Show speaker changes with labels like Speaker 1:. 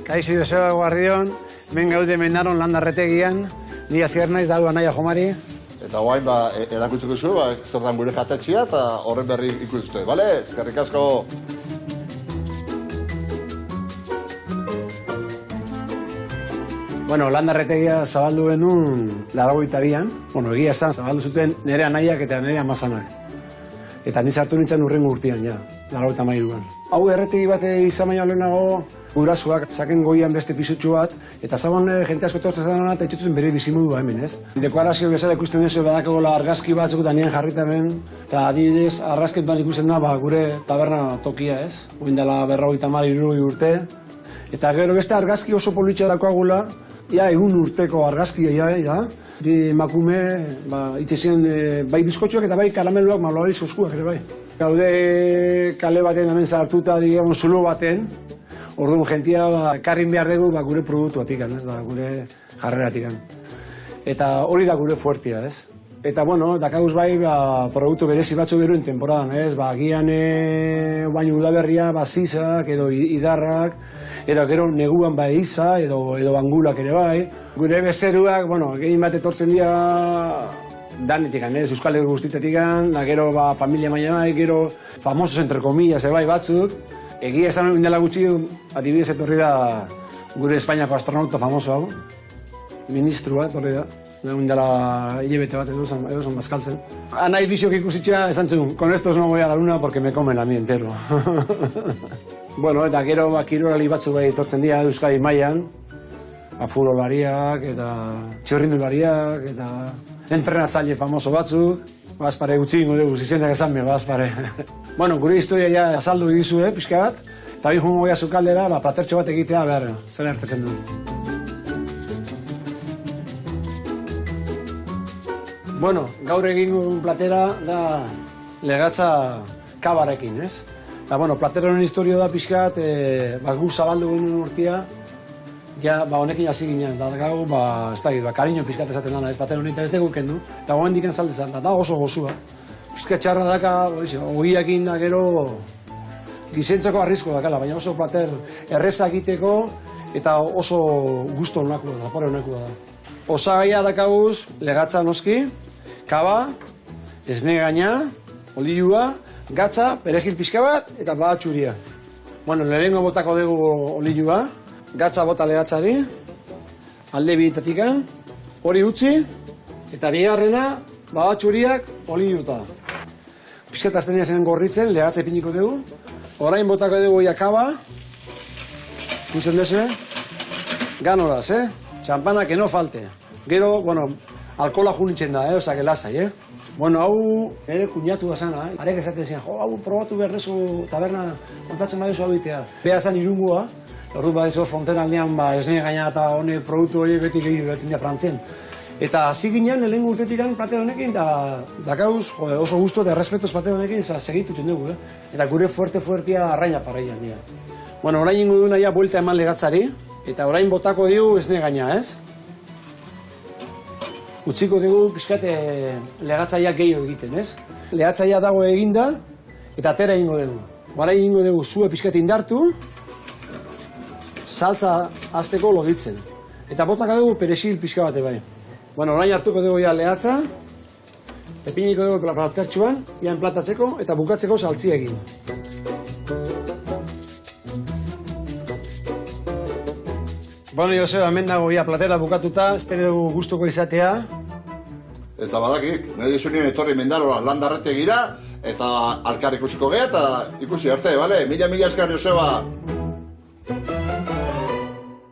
Speaker 1: Kaixo Joseba Guardion, hemen gaude Mendaron landarretegian, ni azier naiz da Anaia Jomari.
Speaker 2: Eta guain erakutsiko zu, zer dan gure jatetxia eta horren berri ikuste, bale? Eskerrik asko!
Speaker 1: Bueno, landarretegia zabaldu genuen 82an. Bueno, egia esan zabaldu zuten nire anaiak eta nire amazanak. Eta ni sartu nintzen urrengo urtean, ja, 83an. Hau erretegi bat izan baina lehenago, gurasuak saken goian beste pisutxu bat, eta zaban jente asko tortzen zan eta itxutzen bere bizimodua hemen, ez? Dekorazio bezala ikusten duzu badakola argazki batzuk eta nien jarrita hemen, eta adibidez argazketan ikusten da gure taberna tokia, ez? Oin dela 50 urte. Eta gero beste argazki oso politxea dakoagula, ja, egun urteko argazkia, ja. Bi emakume, itxezien bai bizkotxuak eta bai karameluak malabari soskuak ere bai. Gaude kale baten hemen zartuta, digamos, zulo baten, orduan jentia karrin behar dugu gure produktuatik, ez da, gure jarreratik. Eta hori da gure fuertia, ez? Eta, bueno, dakaguz bai, produktu berezi batzu gero temporadan, ez? Gian baino udaberria, zizak edo idarrak, edo gero neguan bai iza, edo angulak ere bai. Gure bezeruak, bueno, gehien bat etortzen dira danetik, ez? Euskal Herri guztitetik, da gero familia maia bai, gero famosos entre comillas, bai batzuk. Egia esan indela gutxi, adibidez etorri da gure Espainiako astronauta famoso hau, ministrua etorri da. Indela hilebete bat edo zan bazkaltzen. Anai biziok ikusitxea esan zuen, con estos no voy a la luna porque me comen a mí entero. Bueno, eta gero kirolari batzuk bai etortzen dira Euskadi mailan, futbolariak eta txirrindulariak eta entrenatzaile famoso batzuk. Bazpare gutxi ingo dugu, zizenak esan me, bazpare. Bueno, gure historia ja azaldu egizu, pixka bat, eta bi jungo goia zukaldera, platertxo bat egitea, behar, zer ertetzen du. Bueno, gaur egingo platera da legatza kabarekin, ez? Eta, bueno, plateronen historio da pixkat, gu zabaldu genuen urtia, ja, honekin hasi ginen, eta gau, ez da, kariño pixkat esaten dana, ez plateron eta ez dugu kendu, eta goen diken zaldezan, eta oso gozua. Pixkat txarra daka, ogiakin da gero, gizentzako arrisko dakala, baina oso plater erreza egiteko, eta oso gusto honako da, zapore honako da. Osagaia dakaguz, legatza noski, kaba, esne gaina, olioa, gatza, perejil pixka bat, eta badatxuria. Bueno, lehenengo botako dugu olioa, gatza bota legatzari, alde bietatikan, hori utzi, eta bigarrena, badatxuriak olioa. Pixkat aztenia zen gorritzen, legatza ipiniko dugu. Orain botako dugu kaba, ikusten dezu, ganoraz, txampana que no falte. Gero, bueno, alkohola junitzen da, osea, lasai, Bueno, hau ere kuñatu da zana, arek esaten zian, hau probatu behar dezu taberna kontzatzen badezu hau itea. Beha zan Irungoa, ordu badezu frontera aldean, esne gaina eta hone produktu hori beti gehiago behatzen dira Frantzen. Eta hasi ginen, lehenengo urtetik plater honekin, eta dakauz, oso gustu eta errespetuz plater honekin, segituten dugu, Eta gure fuertea arraina paraian dira. Bueno, orain ingo duna ja buelta eman legatzari, eta orain botako digu esne gaina, ez? Utziko dugu pixkat legatzaileak gehiago egiten, ez? Legatzailea dago eginda, eta atera egingo dugu. Orain egingo dugu zue pixkat indartu, saltza hasteko loditzen. Eta botaka dugu perexil pixka bate bai. Bueno, orain hartuko dugu ja legatza, epiniko dugu platertxuan, ja enplatatzeko eta bukatzeko saltzia egin. Bueno, Joseba, hemen dago ja platera bukatuta, espero dugu gustuko izatea.
Speaker 2: Eta badakik, nahi dizunien etorri Mendaroa landarretegira, eta alkar ikusiko geha, eta ikusi arte, bale? Mila esker, Joseba!